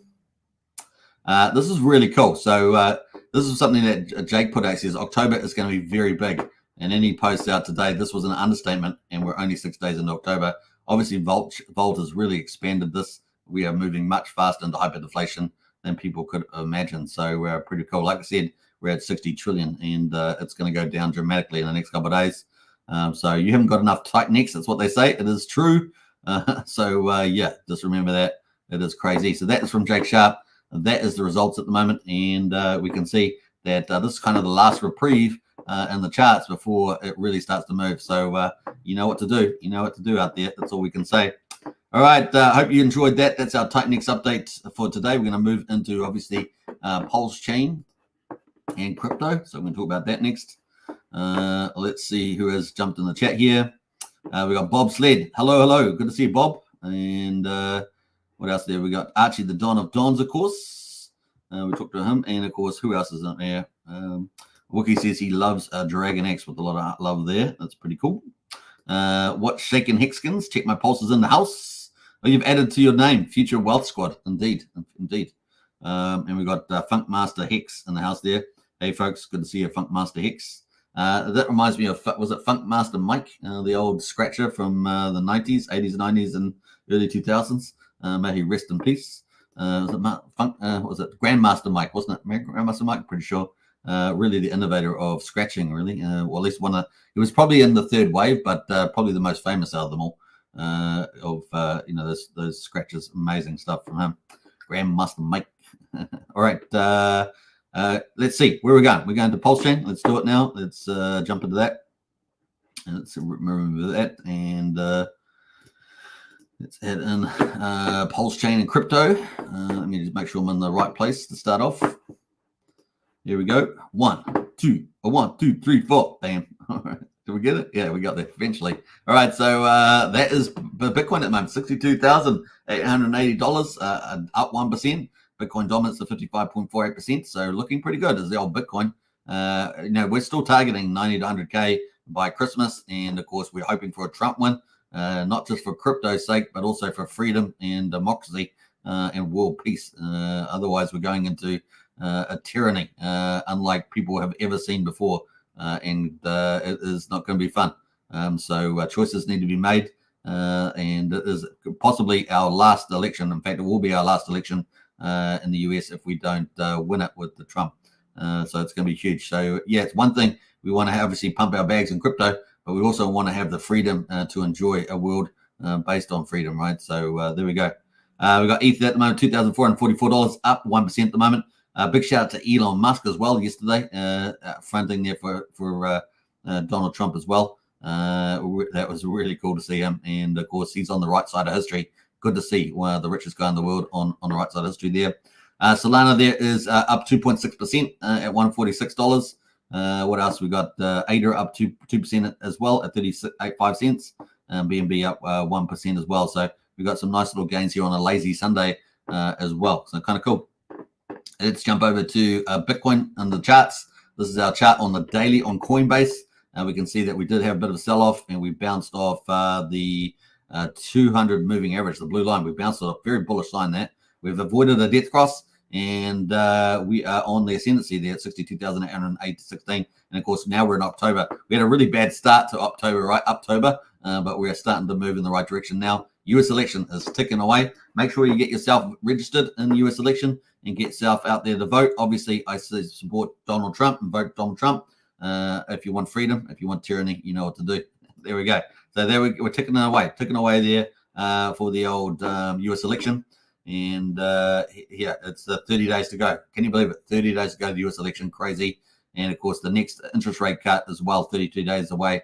This is really cool. So this is something that Jake put out. He says October is going to be very big. And then he posts out today, this was an understatement, and we're only 6 days into October. Obviously, Volt has really expanded this. We are moving much faster into hyperdeflation than people could imagine. So we're pretty cool. Like I said, we're at 60 trillion, and it's going to go down dramatically in the next couple of days. So you haven't got enough TitanX. That's what they say. It is true. Yeah, just remember that. It is crazy. So that is from Jake Sharp. That is the results at the moment, and we can see that this is kind of the last reprieve in the charts before it really starts to move. So you know what to do. You know what to do out there. That's all we can say. All right. Hope you enjoyed that. That's our TitanX update for today. We're going to move into, obviously, Pulsechain and crypto. So we're going to talk about that next. Let's see who has jumped in the chat here. We got Bob Sled. Hello. Good to see you, Bob. And what else there? We got Archie, the Don of Dons, of course. We talked to him. And, of course, who else is up there? Wookie says he loves Dragon X with a lot of love there. That's pretty cool. What's shaking Hexkins? Check my pulses in the house. Oh, you've added to your name, Future Wealth Squad. Indeed. And we got Funk Master Hex in the house there. Hey, folks, good to see you, Funk Master Hex. That reminds me of, was it Funk Master Mike, the old scratcher from the 90s, 80s, 90s, and early 2000s? May he rest in peace. Was it Grandmaster Mike, wasn't it? Grandmaster Mike, pretty sure. Really the innovator of scratching, really. Well, at least he was probably in the third wave, but probably the most famous out of them all. Those scratches, amazing stuff from him. Grandmaster Mike. All right. Let's see where we're going. We're going to Pulsechain. Let's do it now. Let's jump into that. And let's remember that. And let's add in Pulsechain and crypto. Let me just make sure I'm in the right place to start off. Here we go. 1, 2, 3, 4. Bam. All right. Did we get it? Yeah, we got there eventually. All right. So that is Bitcoin at the moment, $62,880, up 1%. Bitcoin dominance of 55.48%. So looking pretty good as the old Bitcoin. We're still targeting 90 to 100K by Christmas. And of course, we're hoping for a Trump win, not just for crypto's sake, but also for freedom and democracy and world peace. Otherwise, we're going into a tyranny, unlike people have ever seen before, and it is not going to be fun. So choices need to be made, and it is possibly our last election. In fact, it will be our last election in the US if we don't win it with the Trump. So it's going to be huge. So yeah, it's one thing we want to obviously pump our bags in crypto, but we also want to have the freedom to enjoy a world based on freedom, right? So there we go. We got Ether at the moment, $2,444, up 1% at the moment. Big shout out to Elon Musk as well yesterday, fronting there for Donald Trump as well. That was really cool to see him. And, of course, he's on the right side of history. Good to see the richest guy in the world on the right side of history there. Solana there is up 2.6% at $146. What else? We got Hydra up 2% as well at 35 cents. BNB up 1% as well. So we got some nice little gains here on a lazy Sunday as well. So kind of cool. Let's jump over to Bitcoin on the charts. This is our chart on the daily on Coinbase. We can see that we did have a bit of a sell-off, and we bounced off the 200 moving average, the blue line. We bounced off, very bullish line that. We've avoided a death cross, and we are on the ascendancy there at 62,816. And, of course, now we're in October. We had a really bad start to October, right? But we are starting to move in the right direction now. US election is ticking away. Make sure you get yourself registered in the US election and get yourself out there to vote. Obviously, I support Donald Trump and vote Donald Trump. If you want freedom, if you want tyranny, you know what to do. There we go. So there we're ticking away there for the old US election. And yeah, it's 30 days to go. Can you believe it? 30 days to go to the US election. Crazy. And of course, the next interest rate cut as well, 32 days away,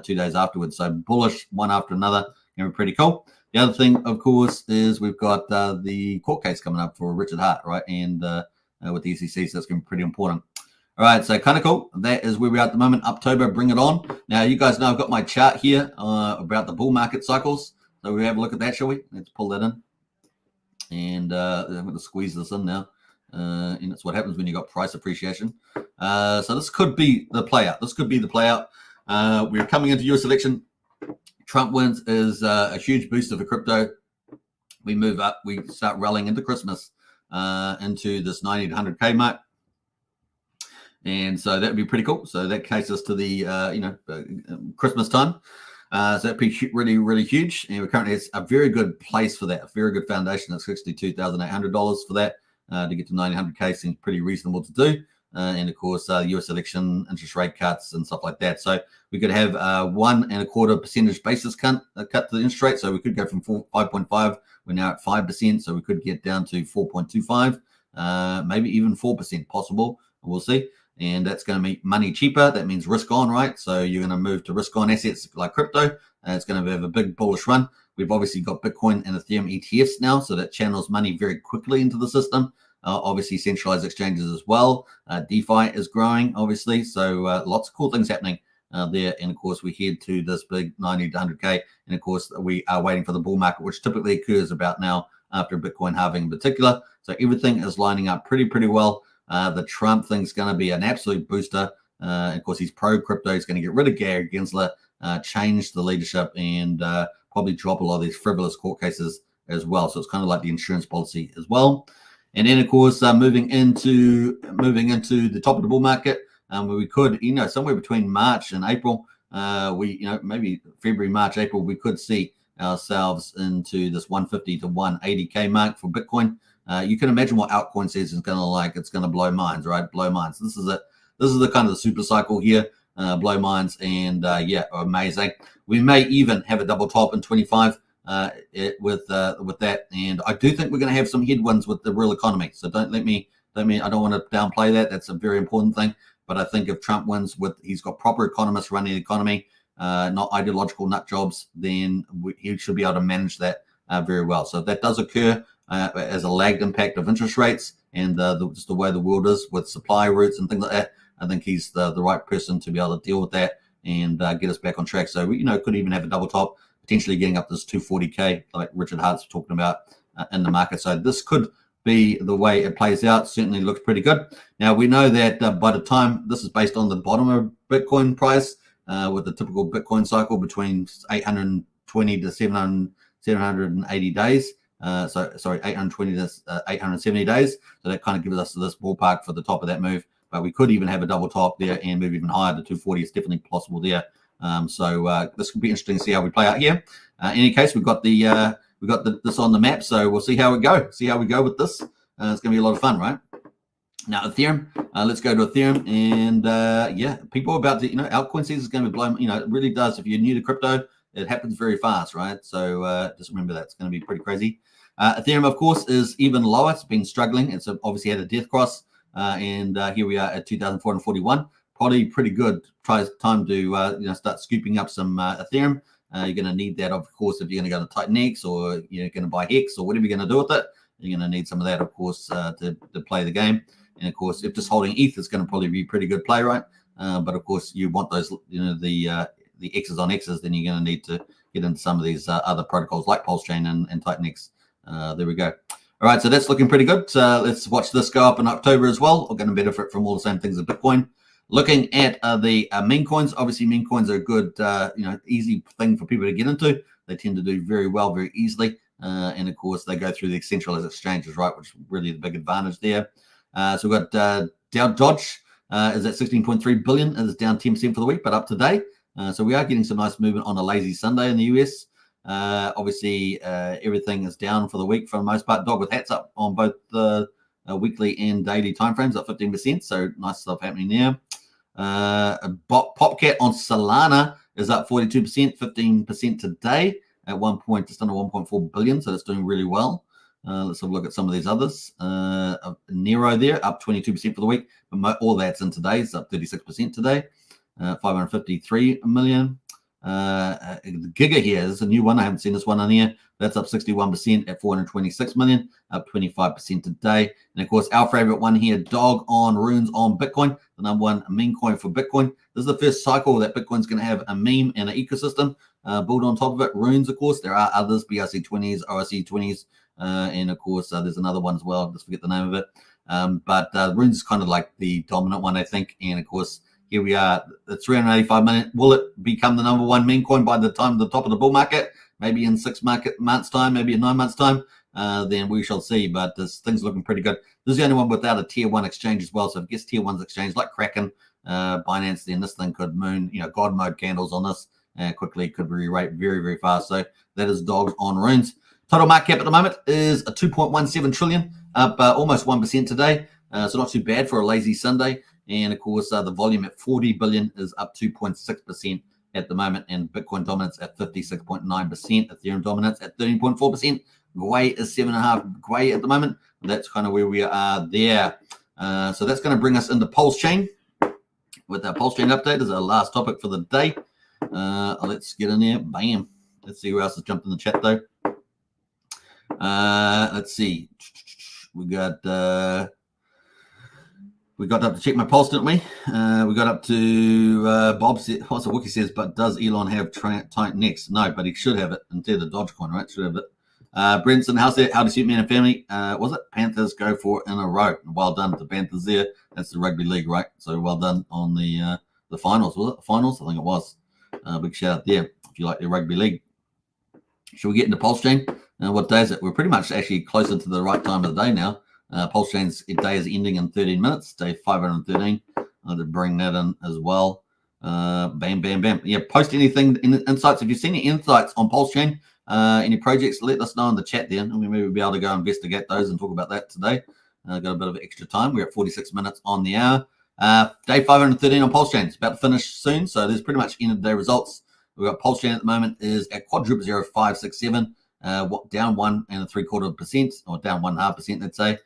2 days afterwards. So bullish, one after another. Going to be pretty cool. The other thing, of course, is we've got the court case coming up for Richard Hart, right? And with the SEC, so that's going to be pretty important. All right, so kind of cool. That is where we are at the moment. October, bring it on. Now, you guys know I've got my chart here about the bull market cycles. So we have a look at that, shall we? Let's pull that in. And I'm going to squeeze this in now. And that's what happens when you got price appreciation. So this could be the play out. We're coming into US election. Trump wins is a huge booster for crypto. we move up, we start rallying into Christmas, into this 90 to 100K mark. And so that would be pretty cool. So that takes us to the, Christmas time. So that'd be really, really huge. And we currently have a very good place for that, a very good foundation at $62,800 for that. To get to 900K seems pretty reasonable to do. And of course, the US election, interest rate cuts and stuff like that. So we could have 1.25% basis cut to the interest rate. So we could go from 5.5. We're now at 5%. So we could get down to 4.25, maybe even 4% possible. We'll see. And that's going to make money cheaper. That means risk on, right? So you're going to move to risk on assets like crypto. It's going to have a big bullish run. We've obviously got Bitcoin and Ethereum ETFs now, so that channels money very quickly into the system. Obviously, centralized exchanges as well. DeFi is growing, obviously. So lots of cool things happening there. And of course, we head to this big 90 to 100K. And of course, we are waiting for the bull market, which typically occurs about now after Bitcoin halving in particular. So everything is lining up pretty well. The Trump thing's going to be an absolute booster. Of course, he's pro-crypto. He's going to get rid of Gary Gensler, change the leadership, and probably drop a lot of these frivolous court cases as well. So it's kind of like the insurance policy as well. And then, of course, moving into the top of the bull market, where we could, somewhere between March and April, maybe February, March, April, we could see ourselves into this 150 to 180K mark for Bitcoin. You can imagine what altcoin season is going to like. It's going to blow minds, right? Blow minds. This is it. This is the kind of the super cycle here. Blow minds, and amazing. We may even have a double top in 25 with that. And I do think we're going to have some headwinds with the real economy. So don't let me. I don't want to downplay that. That's a very important thing. But I think if Trump wins, he's got proper economists running the economy, not ideological nut jobs, then he should be able to manage that very well. So if that does occur as a lagged impact of interest rates and just the way the world is with supply routes and things like that, I think he's the right person to be able to deal with that and get us back on track. So we, could even have a double top, potentially getting up this 240K, like Richard Hart's talking about in the market. So this could be the way it plays out. Certainly looks pretty good. Now we know that by the time this is based on the bottom of Bitcoin price, with the typical Bitcoin cycle between 820 to 780 days. 820 to 870 days. So that kind of gives us this ballpark for the top of that move. But we could even have a double top there and move even higher to 240. It's definitely possible there. So this could be interesting to see how we play out here. In any case, we've got this on the map, so we'll see how we go. With this. It's going to be a lot of fun, right? Now Ethereum, let's go to Ethereum, and people are about to, altcoin season is going to be blown. It really does. If you're new to crypto, it happens very fast, right? So just remember that it's going to be pretty crazy. Ethereum, of course, is even lower. It's been struggling. It's obviously had a death cross. And here we are at 2,441. Probably pretty good time to start scooping up some Ethereum. You're going to need that, of course, if you're going to go to TitanX or you're going to buy Hex or whatever you're going to do with it. You're going to need some of that, of course, to play the game. And of course, if just holding ETH is going to probably be a pretty good play, right? But of course, you want those, the X's on X's, then you're going to need to get into some of these other protocols like Pulsechain and TitanX. There we go. All right, so that's looking pretty good. Let's watch this go up in October as well. We're going to benefit from all the same things as Bitcoin. Looking at the meme coins, obviously meme coins are a good, easy thing for people to get into. They tend to do very well, very easily. And of course, they go through the centralized exchanges, right, which is really the big advantage there. So we've got Dodge is at 16.3 billion. It is down 10% for the week, but up today. So we are getting some nice movement on a lazy Sunday in the US. Obviously, everything is down for the week for the most part. Dog with hats up on both the weekly and daily timeframes, up 15%. So nice stuff happening there. Popcat on Solana is up 42%, 15% today at just under 1.4 billion. So that's doing really well. Let's have a look at some of these others. Nero there up 22% for the week, but all that's in today. It's up 36% today. 553 million. Giga here is a new one. I haven't seen this one on here. That's up 61% at 426 million, up 25% today. And of course, our favorite one here, Dog on Runes on Bitcoin, the number one meme coin for Bitcoin. This is the first cycle that Bitcoin's going to have a meme and an ecosystem built on top of it. Runes, of course, there are others, BRC20s, ORC20s, and of course, there's another one as well. Just forget the name of it. But Runes is kind of like the dominant one, I think. And of course, here we are, the 385 million. Will it become the number one meme coin by the time the top of the bull market? Maybe in 6 months' time, maybe in 9 months' time. then we shall see. But this thing's looking pretty good. This is the only one without a tier 1 exchange as well. So if it gets tier 1's exchange like Kraken, Binance, then this thing could moon, God mode candles on this. Quickly could re-rate very, very fast. So that is dogs on runes. Total market cap at the moment is a 2.17 trillion, up almost 1% today. So not too bad for a lazy Sunday. And of course, the volume at 40 billion is up 2.6% at the moment. And Bitcoin dominance at 56.9%. Ethereum dominance at 13.4%. Gwei is 7.5 Gwei at the moment. That's kind of where we are there. So that's going to bring us into Pulsechain. With our Pulsechain update is our last topic for the day. Let's get in there. Bam. Let's see who else has jumped in the chat though. Let's see. We got up to check my pulse, didn't we? We got up to Bob said, what's the Wookie says, but does Elon have TitanX? No, but he should have it instead of Dogecoin, right? Should have it. Brenton, how's that? How to suit man and family? Was it Panthers go for it in a row? Well done to Panthers there. That's the rugby league, right? So well done on the finals. Was it the finals? I think it was. Big shout out there if you like your rugby league. Should we get into Pulsechain? What day is it? We're pretty much actually closer to the right time of the day now. Pulsechain's day is ending in 13 minutes, day 513. I'll bring that in as well. Bam, bam, bam. Yeah, post anything, insights. If you've seen any insights on Pulsechain, any projects, let us know in the chat then. And we may be able to go investigate those and talk about that today. Got a bit of extra time. We're at 46 minutes on the hour. Day 513 on Pulsechain. It's about to finish soon, so there's pretty much end of day results. We've got Pulsechain at the moment is at quadruple 0567, down 1.75%, or down 1.5%, let's say.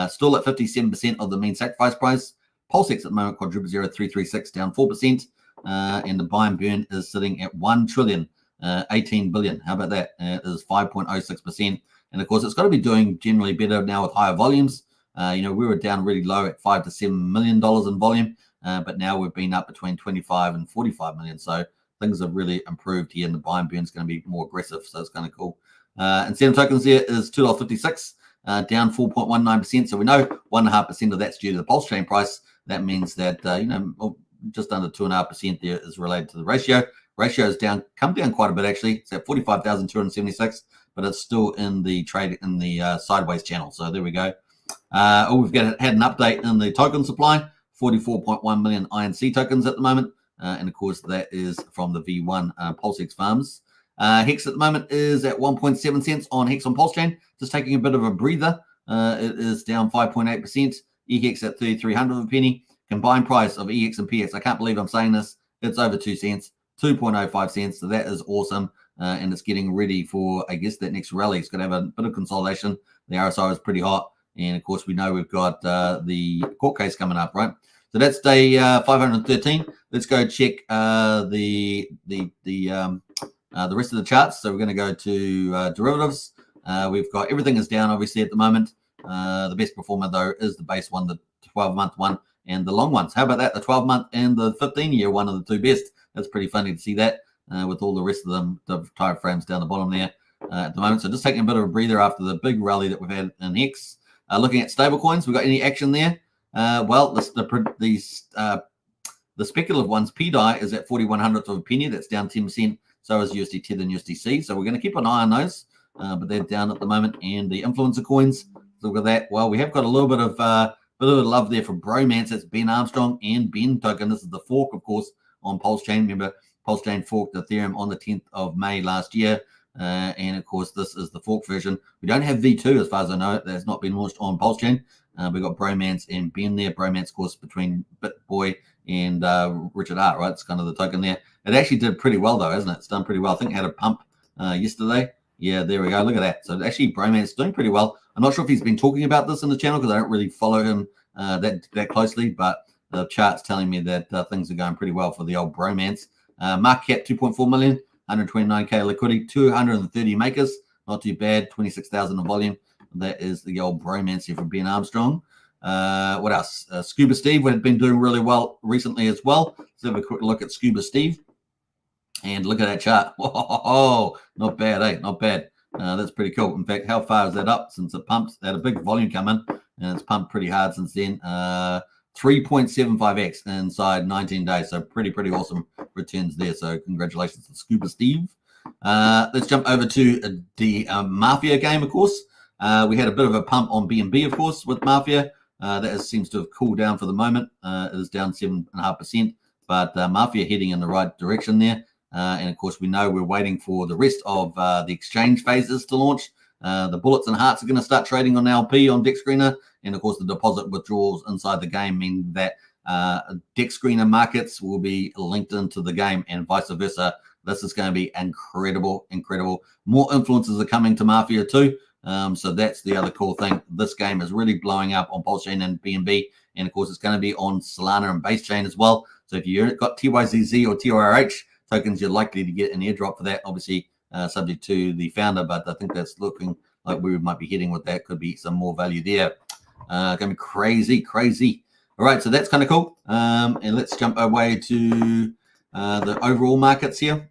Still at 57% of the mean sacrifice price. Pulsex at the moment, quadruple 0336, down 4%. And the buy and burn is sitting at 1 trillion, 18 billion. How about that? It is 5.06%. And of course, it's got to be doing generally better now with higher volumes. We were down really low at $5 to $7 million in volume, but now we've been up between 25 and 45 million. So things have really improved here, and the buy and burn is going to be more aggressive. So it's kind of cool. Incentive tokens there is $2.56, down 4.19%. So we know 1.5% of that's due to the Pulsechain price. That means that just under 2.5% there is related to the ratio. Ratio is come down quite a bit actually. It's at 45,276, but it's still in the trade in the sideways channel. So there we go. We've had an update in the token supply, 44.1 million INC tokens at the moment. And of course, that is from the V1 Pulsex farms. Hex at the moment is at 1.7 cents on Hex on Pulsechain, just taking a bit of a breather. It is down 5.8%. EHEX at 3,300 of a penny. Combined price of EX and PX, I can't believe I'm saying this, it's over 2 cents, 2.05 cents. So that is awesome. And it's getting ready for, I guess, that next rally. It's going to have a bit of consolidation. The RSI is pretty hot. And of course, we know we've got the court case coming up, right? So that's day 513. Let's go check the rest of the charts. So we're going to go to derivatives. We've got everything is down, obviously, at the moment. The best performer, though, is the base one, the 12-month one, and the long ones. How about that? The 12-month and the 15-year one are the two best. That's pretty funny to see that with all the rest of them, the time frames down the bottom there at the moment. So just taking a bit of a breather after the big rally that we've had in Hex. Looking at stable coins, we got any action there? Well, the speculative ones, PDI is at 41/100th of a penny. That's down 10%. So is USD Tether and USDC. So we're going to keep an eye on those, but they're down at the moment. And the influencer coins, look at that. Well, we have got a little bit of love there for Bromance. That's Ben Armstrong and Ben Token. This is the fork, of course, on Pulsechain. Remember, Pulsechain forked Ethereum on the 10th of May last year. And of course, this is the fork version. We don't have V2 as far as I know. That's not been launched on Pulsechain. We've got Bromance and Ben there. Bromance, of course, between BitBoy and Richard Hart, right? It's kind of the token there. It actually did pretty well, though, hasn't it? It's done pretty well. I think it had a pump yesterday. Yeah, there we go. Look at that. So actually, Bromance doing pretty well. I'm not sure if he's been talking about this in the channel because I don't really follow him that closely, but the chart's telling me that things are going pretty well for the old Bromance. Market cap 2.4 million. 129k liquidity, 230 makers, not too bad, 26,000 in volume. That is the old Bromance here from Ben Armstrong. What else? Scuba Steve had been doing really well recently as well. Let's have a quick look at Scuba Steve. And look at that chart. Whoa, not bad, eh? Not bad. That's pretty cool. In fact, how far is that up since it pumped? They had a big volume come in, and it's pumped pretty hard since then. 3.75x inside 19 days. So pretty awesome returns there. So congratulations to Scuba Steve. Let's jump over to the Mafia game, of course. We had a bit of a pump on BNB, of course, with Mafia. That seems to have cooled down for the moment. It is down 7.5%, but Mafia heading in the right direction there. And of course, we know we're waiting for the rest of the exchange phases to launch. The bullets and hearts are going to start trading on LP on Dex Screener, and of course, the deposit withdrawals inside the game mean that Dex Screener markets will be linked into the game, and vice versa. This is going to be incredible, incredible. More influencers are coming to Mafia too. So that's the other cool thing. This game is really blowing up on Pulsechain and BNB, and of course, it's going to be on Solana and Base Chain as well. So if you've got TYZZ or TRH tokens, you're likely to get an airdrop for that. Obviously, subject to the founder, but I think that's looking like we might be heading with that. Could be some more value there. Going to be crazy, crazy. All right, so that's kind of cool. And let's jump away to the overall markets here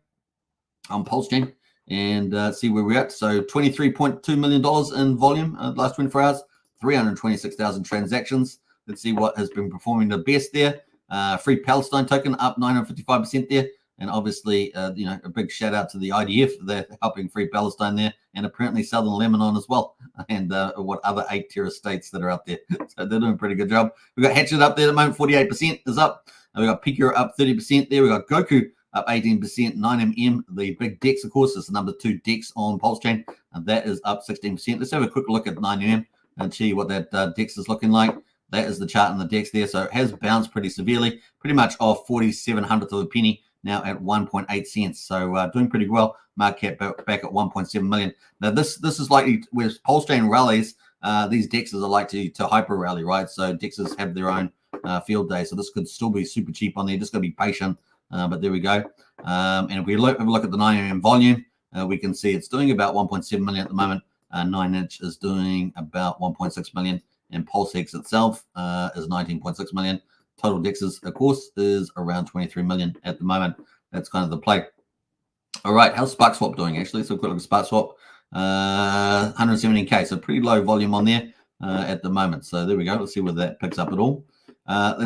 on Pulsechain and see where we're at. So $23.2 million in volume the last 24 hours, 326,000 transactions. Let's see what has been performing the best there. Free Palestine token up 955% there. And obviously, a big shout out to the IDF. They're helping free Palestine there, and apparently Southern Lebanon as well, and what other 8 terrorist states that are out there. So they're doing a pretty good job. We've got Hatchet up there at the moment, 48% is up. And we got Pika up 30% there. We got Goku up 18%. 9mm, the big DEX, of course, is the number 2 DEX on Pulsechain, and that is up 16%. Let's have a quick look at 9mm and see what that DEX is looking like. That is the chart in the DEX there. So it has bounced pretty severely, pretty much off 47/100th of a penny. Now at 1.8 cents, so doing pretty well. Market cap back at 1.7 million. Now this is likely, with Pulsechain rallies, these DEXs are likely to hyper rally, right? So DEXs have their own field day, so this could still be super cheap on there. Just got to be patient. But there we go. And if we have a look at the 9mm volume, we can see it's doing about 1.7 million at the moment. 9inch is doing about 1.6 million, and PulseX itself is 19.6 million. Total DEXs, of course, is around 23 million at the moment. That's kind of the play. All right, how's SparkSwap doing, actually? So quick look at SparkSwap. 117K, so pretty low volume on there at the moment. So there we go. Let's see whether that picks up at all.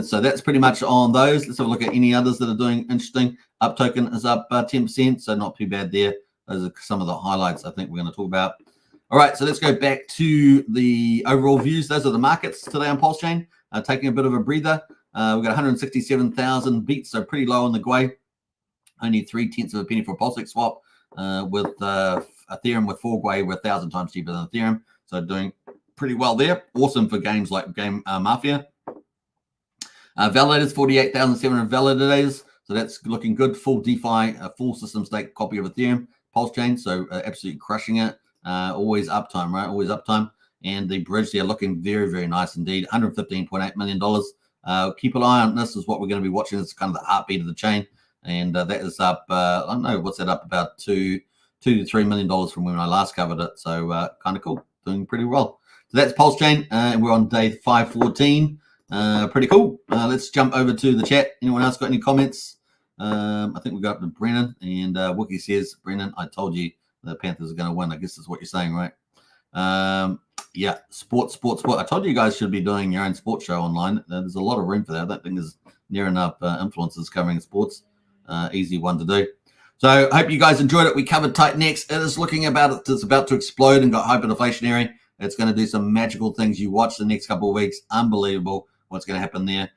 So that's pretty much on those. Let's have a look at any others that are doing interesting. Up token is up 10%, so not too bad there. Those are some of the highlights I think we're going to talk about. All right, so let's go back to the overall views. Those are the markets today on Pulsechain. Taking a bit of a breather. We've got 167,000 beats, so pretty low on the Gwei. Only 0.3 of a penny for a Pulsex swap, with Ethereum with 4 Gwei, we're 1,000 times cheaper than Ethereum. So doing pretty well there. Awesome for games like Mafia. Validators, 48,700 validators. So that's looking good. Full DeFi, full system stake copy of Ethereum, Pulsechain. So absolutely crushing it. Always uptime, right? Always uptime. And the bridge there looking very, very nice indeed. $115.8 million. Keep an eye on this, is what we're going to be watching. It's kind of the heartbeat of the chain, and that is up, I don't know, what's that up, about $2 to $3 million from when I last covered it. So kind of cool, doing pretty well. So that's Pulsechain, and we're on day 514. Pretty cool. Let's jump over to the chat. Anyone else got any comments? I think we got up to Brennan, and Wookie says, Brennan, I told you the Panthers are going to win. I guess that's what you're saying, right? Yeah, sport. I told you guys should be doing your own sports show online. There's a lot of room for that. I don't think there's near enough influencers covering sports. Easy one to do. So I hope you guys enjoyed it. We covered TitanX. It is looking it's about to explode and got hyperinflationary. It's going to do some magical things. You watch the next couple of weeks. Unbelievable what's going to happen there.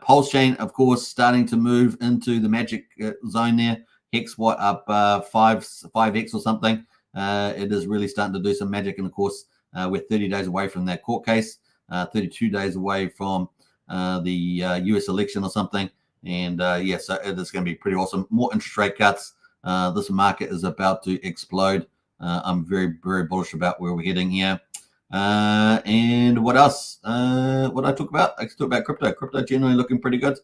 Pulsechain, of course, starting to move into the magic zone there. Hex, up 5x or something. It is really starting to do some magic. And of course, we're 30 days away from that court case, 32 days away from the US election or something. And yeah, so it is going to be pretty awesome. More interest rate cuts. This market is about to explode. I'm very, very bullish about where we're heading here. And what else? What did I talk about? I talked about crypto. Crypto generally looking pretty good.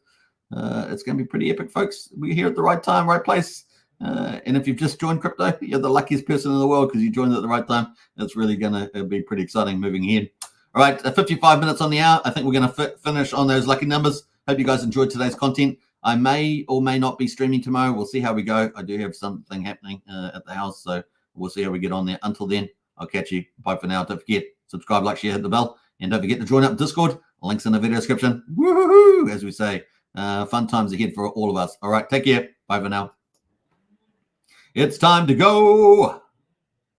It's going to be pretty epic, folks. We're here at the right time, right place. And if you've just joined crypto, you're the luckiest person in the world because you joined at the right time. It's really going to be pretty exciting moving ahead. All right, 55 minutes on the hour. I think we're going to finish on those lucky numbers. Hope you guys enjoyed today's content. I may or may not be streaming tomorrow. We'll see how we go. I do have something happening at the house, so we'll see how we get on there. Until then, I'll catch you. Bye for now. Don't forget, subscribe, like, share, hit the bell. And don't forget to join up Discord. Links in the video description. Woohoo, as we say. Fun times ahead for all of us. All right, take care. Bye for now. It's time to go.